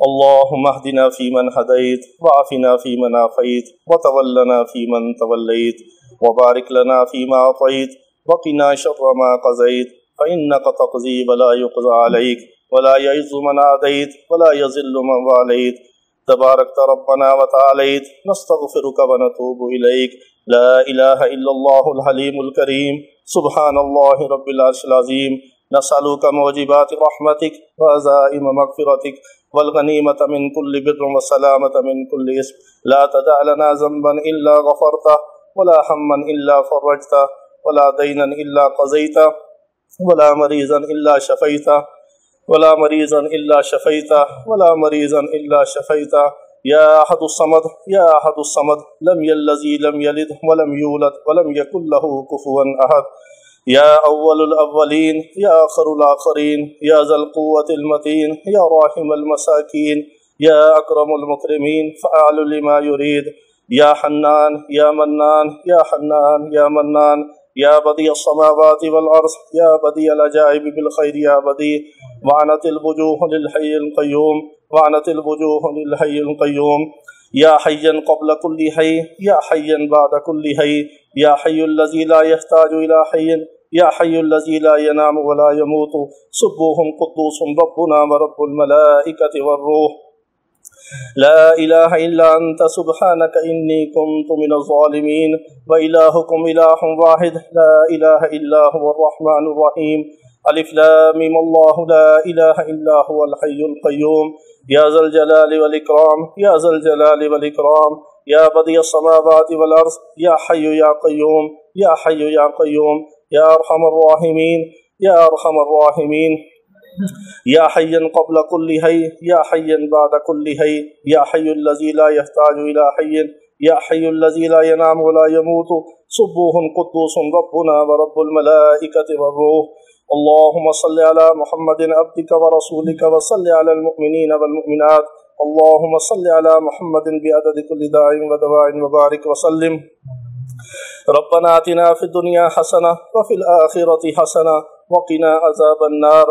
اللهم اهدنا فيمن هديت وعافنا فيمن عافيت وتولنا فيمن توليت وبارك لنا فيما أعطيت وقنا شر ما قضيت فإنك تقضي ولا يقضى عليك ولا يعز من عاديت ولا يذل من واليت تباركت ربنا وتعاليت نستغفرك ونتوب إليك لا إله إلا الله الحليم الكريم سبحان الله رب العرش العظيم نسألك موجبات رحمتك وعزائم مغفرتك والغنيمة من كل بر والسلامة من كل إثم لا تدع لنا ذنبا إلا غفرته ولا هما إلا فرجته ولا دينا إلا قضيته ولا مريضا إلا شفيته ولا مريضا إلا شفيته ولا مريضا إلا شفيته يا أحد الصمد يا أحد الصمد لم يلد لم يلد ولم يولد ولم يكن له كفوا أحد يا أول الأولين يا آخر الآخرين يا ذا القوة المتين يا راحم المساكين يا أكرم المكرمين فعال لما يريد يا حنان يا منان يا حنان يا منان يا بديع السماوات والأرض يا بديع العجائب بالخير يا بديع وعنت الوجوه للحي القيوم وعنت الوجوه للحي القيوم يا حيا قبل كل حي يا حيا بعد كل حي يا حي الذي لا يحتاج إلى حي يا حي الذي لا ينام ولا يموت سبوح قدوس ربنا ورب الملائكة والروح لا إله إلا أنت سبحانك إني كنت من الظالمين وإلهكم إله واحد لا إله إلا هو الرحمن الرحيم ألف لام ميم الله لا إله إلا هو الحي القيوم يا ذا الجلال والإكرام يا ذا الجلال والإكرام يا بديع السماوات والأرض يا حي يا قيوم يا حي يا قيوم يا أرحم الراحمين يا أرحم الراحمين يا حيا قبل كل حي يا حيا بعد كل حي يا حي الذي لا يحتاج إلى حي يا حي الذي لا ينام ولا يموت سبوح قدوس ربنا ورب الملائكة والروح اللهم صل على محمد عبدك ورسولك وصل على المؤمنين والمؤمنات اللهم صل على محمد بعدد كل داع ودواء وبارك وسلم ربنا آتنا في الدنيا حسنة وفي الآخرة حسنة وقنا عذاب النار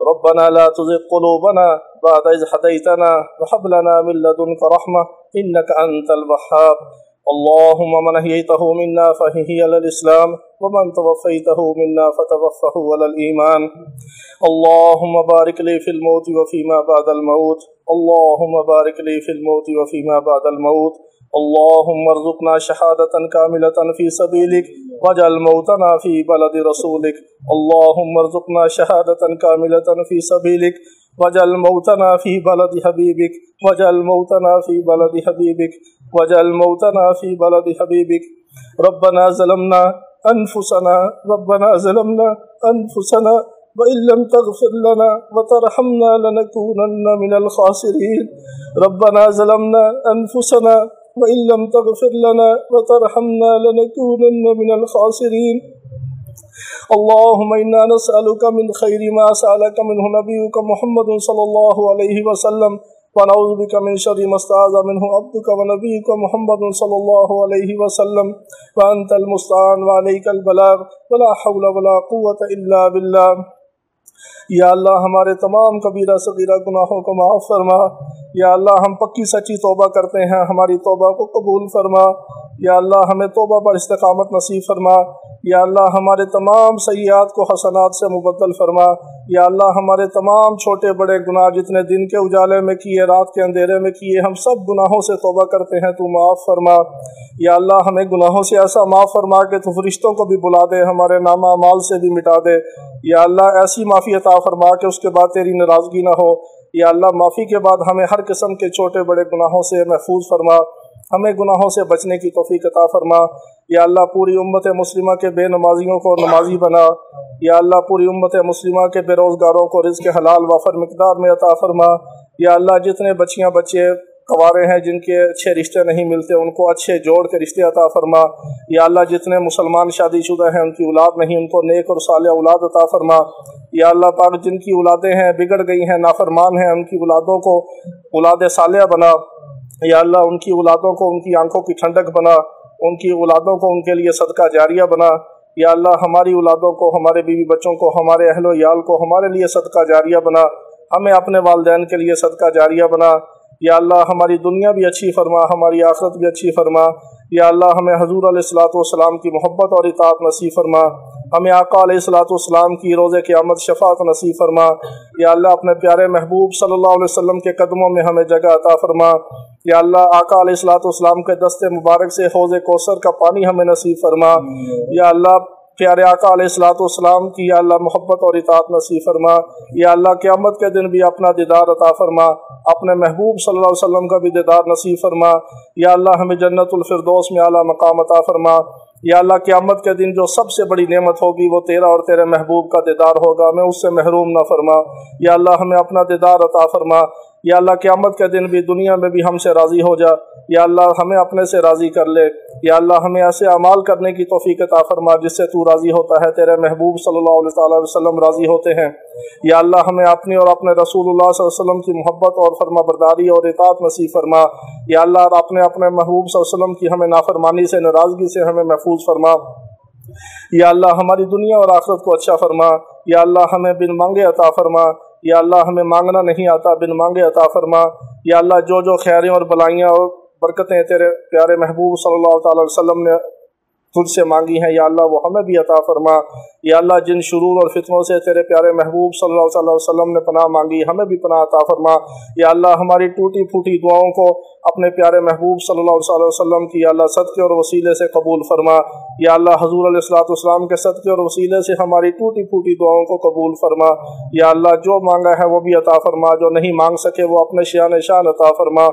ربنا لا تزغ قلوبنا بعد إذ هديتنا وهب لنا من لدنك رحمة إنك أنت الوهاب اللهم من أحييته منا فأحيه على الإسلام ومن توفيته منا فتوفه على الإيمان اللهم بارك لي في الموت وفيما بعد الموت اللهم بارك لي في الموت وفيما بعد الموت اللهم ارزقنا شهادة كاملة في سبيلك واجعل موتنا في بلد رسولك اللهم ارزقنا شهادة كاملة في سبيلك واجعل موتنا في بلد حبيبك واجعل موتنا في بلد حبيبك واجعل موتنا في بلد حبيبك ربنا ظلمنا أنفسنا ربنا ظلمنا أنفسنا وإن لم تغفر لنا وترحمنا لنكونن من الخاسرين ربنا ظلمنا أنفسنا وإن لم تغفر لنا وترحمنا لنكونن من الخاسرين اللهم إنا نسألك من خير ما سألك منه نبيك محمد صلى الله عليه وسلم ونعوذ بك من شر ما استعاذ منه عبدك ونبيك محمد صلى الله عليه وسلم وأنت المستعان وعليك البلاغ ولا حول ولا قوة إلا بالله یا اللہ ہمارے تمام کبیرہ صغیرہ گناہوں کو معاف فرما یا اللہ ہم پکی سچی توبہ کرتے ہیں ہماری توبہ کو قبول فرما یا اللہ ہمیں توبہ پر استقامت نصیب فرما یا اللہ ہمارے تمام سیئات کو حسنات سے مبدل فرما یا اللہ ہمارے تمام چھوٹے بڑے گناہ جتنے دن کے اجالے میں کیے رات کے اندھیرے میں کیے ہم سب گناہوں سے توبہ کرتے ہیں تو معاف فرما یا اللہ ہمیں گناہوں سے ایسا معاف فرما کہ تو فرشتوں کو بھی بلا دے ہمارے نامہ اعمال سے بھی مٹا دے یا اللہ ایسی معافی عطا فرما کہ اس کے بعد تیری ناراضگی نہ ہو یا اللہ معافی کے بعد ہمیں ہر قسم کے چھوٹے بڑے گناہوں سے محفوظ فرما ہمیں گناہوں سے بچنے کی توفیق عطا فرما یا اللہ پوری امت مسلمہ کے بے نمازیوں کو نمازی بنا یا اللہ پوری امت مسلمہ کے بے روزگاروں کو رزق حلال وافر مقدار میں عطا فرما یا اللہ جتنے بچیاں بچے کنوارے ہیں جن کے اچھے رشتے نہیں ملتے ان کو اچھے جوڑ کے رشتے عطا فرما یا اللہ جتنے مسلمان شادی شدہ ہیں ان کی اولاد نہیں ان کو نیک اور صالح اولاد عطا فرما یا اللہ پاک جن کی اولادیں ہیں بگڑ گئی ہیں نافرمان ہیں ان کی اولادوں کو اولاد صالحہ بنا یا اللہ ان کی اولادوں کو ان کی آنکھوں کی ٹھنڈک بنا ان کی اولادوں کو ان کے لیے صدقہ جاریہ بنا یا اللہ ہماری اولادوں کو ہمارے بیوی بچوں کو ہمارے اہل و عیال کو ہمارے لیے صدقہ جاریہ بنا ہمیں اپنے والدین کے لیے صدقہ جاریہ بنا۔ یا اللہ ہماری دنیا بھی اچھی فرما، ہماری آخرت بھی اچھی فرما۔ یا اللہ ہمیں حضور علیہ الصلوۃ والسلام کی محبت اور اطاعت نصیب فرما، ہمیں آقا علیہ الصلوۃ والسلام کی روز قیامت شفاعت نصیب فرما۔ یا اللہ اپنے پیارے محبوب صلی اللہ علیہ وسلم کے قدموں میں ہمیں جگہ عطا فرما۔ یا اللہ آقا علیہ الصلوۃ والسلام کے دست مبارک سے حوض کوثر کا پانی ہمیں نصیب فرما۔ یا اللہ پیارے آقا علیہ الصلوۃ والسلام کی یا اللہ محبت اور اطاعت نصیب فرما۔ یا اللہ قیامت کے دن بھی اپنا دیدار عطا فرما، اپنے محبوب صلی اللہ علیہ وسلم کا بھی دیدار نصیب فرما۔ یا اللہ ہمیں جنت الفردوس میں اعلیٰ مقام عطا فرما۔ یا اللہ قیامت کے دن جو سب سے بڑی نعمت ہوگی وہ تیرا اور تیرے محبوب کا دیدار ہوگا، ہمیں اس سے محروم نہ فرما۔ یا اللہ ہمیں اپنا دیدار عطا فرما۔ یا اللہ قیامت کے دن بھی دنیا میں بھی ہم سے راضی ہو جا۔ یا اللہ ہمیں اپنے سے راضی کر لے۔ یا اللہ ہمیں ایسے اعمال کرنے کی توفیق عطا فرما جس سے تو راضی ہوتا ہے، تیرے محبوب صلی اللہ علیہ وسلم راضی ہوتے ہیں۔ یا اللہ ہمیں اپنی اور اپنے رسول اللہ صلی اللہ علیہ وسلم کی محبت اور فرما برداری اور اطاعت نصیب فرما۔ یا اللہ اپنے محبوب صلی اللہ علیہ وسلم کی ہمیں نافرمانی سے، ناراضگی سے ہمیں محفوظ فرما۔ یا اللہ ہماری دنیا اور آخرت کو اچھا فرما۔ یا اللہ ہمیں بن مانگے عطا فرما۔ یا اللہ ہمیں مانگنا نہیں آتا، بن مانگے عطا فرما۔ یا اللہ جو خیریں اور بلائیاں اور برکتیں تیرے پیارے محبوب صلی اللہ تعالی علیہ وسلم نے تجھ سے مانگی ہیں، یا اللہ وہ ہمیں بھی عطا فرما۔ یا اللہ جن شرور اور فتنوں سے تیرے پیارے محبوب صلی اللہ علیہ وسلم نے پناہ مانگی، ہمیں بھی پناہ عطا فرما۔ یا اللہ ہماری ٹوٹی پھوٹی دعاؤں کو اپنے پیارے محبوب صلی اللہ علیہ وسلم کی یا اللہ صدقے اور وسیلے سے قبول فرما۔ یا اللہ حضور علیہ الصلوۃ والسلام کے صدقے اور وسیلے سے ہماری ٹوٹی پھوٹی دعاؤں کو قبول فرما۔ یا اللہ جو مانگا ہے وہ بھی عطا فرما، جو نہیں مانگ سکے وہ اپنے شان شان عطا فرما۔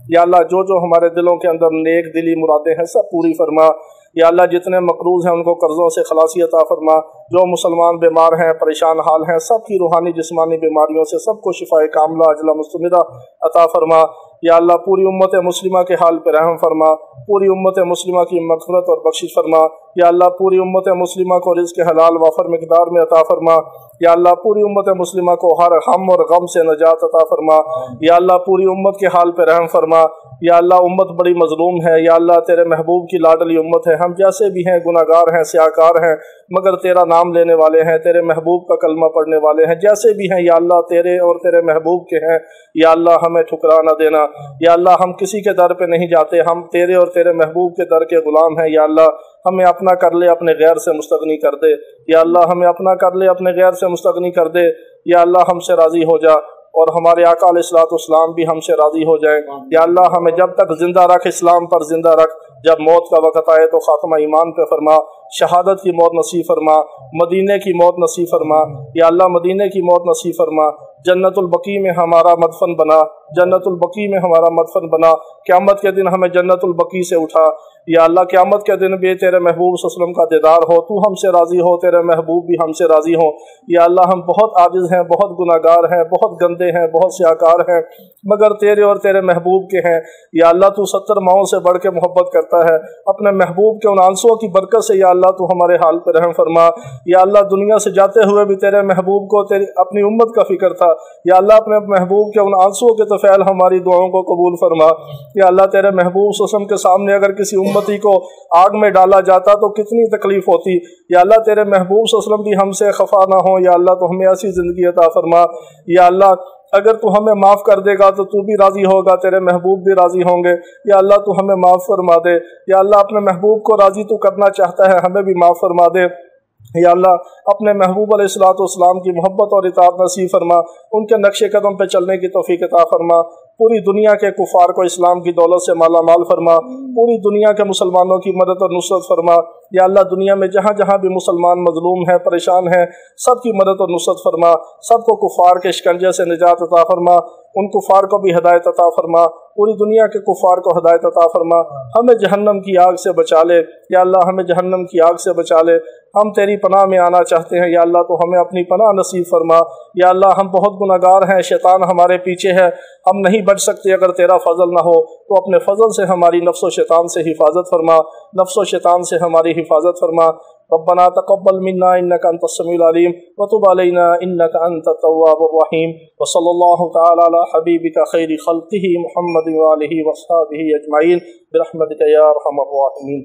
یا اللہ جو ہمارے دلوں کے اندر نیک دلی مرادیں ہیں سب پوری فرما۔ یا اللہ جتنے مقروض ہیں ان کو قرضوں سے خلاصی عطا فرما، جو مسلمان بیمار ہیں پریشان حال ہیں سب کی روحانی جسمانی بیماریوں سے سب کو شفاء کاملہ عاجلہ مستمرہ عطا فرما۔ یا اللہ پوری امت مسلمہ کے حال پہ رحم فرما، پوری امت مسلمہ کی مغفرت اور بخشش فرما۔ یا اللہ پوری امت مسلمہ کو رزق حلال وافر مقدار میں عطا فرما۔ یا اللہ پوری امت مسلمہ کو ہر غم اور غم سے نجات عطا فرما۔ یا اللہ پوری امت کے حال پہ رحم فرما۔ یا اللہ امت بڑی مظلوم ہے، یا اللہ تیرے محبوب کی لاڈلی امت ہے، ہم جیسے بھی ہیں گناہگار ہیں سیاہکار ہیں، مگر تیرا نام لینے والے ہیں، تیرے محبوب کا کلمہ پڑھنے والے ہیں، جیسے بھی ہیں یا اللہ تیرے اور تیرے محبوب کے ہیں۔ یا اللہ ہمیں ٹھکرا نہ دینا۔ یا اللہ ہم کسی کے در پہ نہیں جاتے، ہم تیرے اور تیرے محبوب کے در کے غلام ہیں۔ یا اللہ ہمیں اپنا کر لے، اپنے غیر سے مستغنی کر دے۔ یا اللہ ہمیں اپنا کر لے، اپنے غیر سے مستغنی کر دے۔ یا اللہ ہم سے راضی ہو جا اور ہمارے آقا علیہ الصلوۃ والسلام بھی ہم سے راضی ہو جائیں۔ یا اللہ ہمیں جب تک زندہ رکھ، اسلام پر زندہ رکھ، جب موت کا وقت آئے تو خاتمہ ایمان پہ فرما، شہادت کی موت نصیب فرما، مدینے کی موت نصیب فرما۔ یا اللہ مدینے کی موت نصیب فرما، جنت البقیع میں ہمارا مدفن بنا، جنت البقیع میں ہمارا مدفن بنا۔ قیامت کے دن ہمیں جنت البقیع سے اٹھا۔ یا اللہ قیامت کے دن بھی تیرے محبوب صلی اللہ علیہ وسلم کا دیدار ہو، تو ہم سے راضی ہو، تیرے محبوب بھی ہم سے راضی ہوں۔ یا اللہ ہم بہت عاجز ہیں، بہت گناہگار ہیں، بہت گندے ہیں، بہت سیاہکار ہیں، مگر تیرے اور تیرے محبوب کے ہیں۔ یا اللہ تو 70 ماؤں سے بڑھ کے محبت کرتا ہے، اپنے محبوب کے ان آنسوؤں کی برکت سے یا اللہ تو ہمارے حال پہ رحم فرما۔ یا اللہ دنیا سے جاتے ہوئے بھی تیرے محبوب کو اپنی امت کا فکر تھا، یا اللہ اپنے محبوب کے ان آنسوؤں کے طفیل ہماری دعاؤں کو قبول فرما۔ یا اللہ تیرے محبوب صلی اللہ علیہ وسلم کے سامنے اگر کسی امتی کو آگ میں ڈالا جاتا تو کتنی تکلیف ہوتی۔ یا اللہ تیرے محبوب صلی اللہ علیہ وسلم بھی ہم سے خفا نہ ہو، یا اللہ تو ہمیں ایسی زندگی عطا فرما۔ یا اللہ اگر تو ہمیں معاف کر دے گا تو تو بھی راضی ہوگا، تیرے محبوب بھی راضی ہوں گے۔ یا اللہ تو ہمیں معاف فرما دے۔ یا اللہ اپنے محبوب کو راضی تو کرنا چاہتا ہے، ہمیں بھی معاف فرما دے۔ یا اللہ اپنے محبوب علیہ الصلوۃ والسلام کی محبت اور اطاعت نصیب فرما، ان کے نقش قدم پہ چلنے کی توفیق عطا فرما۔ پوری دنیا کے کفار کو اسلام کی دولت سے مالا مال فرما، پوری دنیا کے مسلمانوں کی مدد اور نصرت فرما۔ یا اللہ دنیا میں جہاں جہاں بھی مسلمان مظلوم ہیں، پریشان ہیں، سب کی مدد اور نصرت فرما، سب کو کفار کے شکنجے سے نجات عطا فرما، ان کفار کو بھی ہدایت عطا فرما، پوری دنیا کے کفار کو ہدایت عطا فرما۔ ہمیں جہنم کی آگ سے بچا لے، یا اللہ ہمیں جہنم کی آگ سے بچا لے۔ ہم تیری پناہ میں آنا چاہتے ہیں، یا اللہ تو ہمیں اپنی پناہ نصیب فرما۔ یا اللہ ہم بہت گناہگار ہیں، شیطان ہمارے پیچھے ہے، ہم نہیں بچ سکتے اگر تیرا فضل نہ ہو، تو اپنے فضل سے ہماری نفس و شیطان سے حفاظت فرما، نفس و شیطان سے ہماری حفاظت فرما۔ ربنا تقبل منا انك انت السميع العليم وتب علينا انك انت التواب الرحيم وصلى الله تعالى على حبيبك خير خلقه محمد وآله وصحبه اجمعين برحمتك يا ارحم الراحمين۔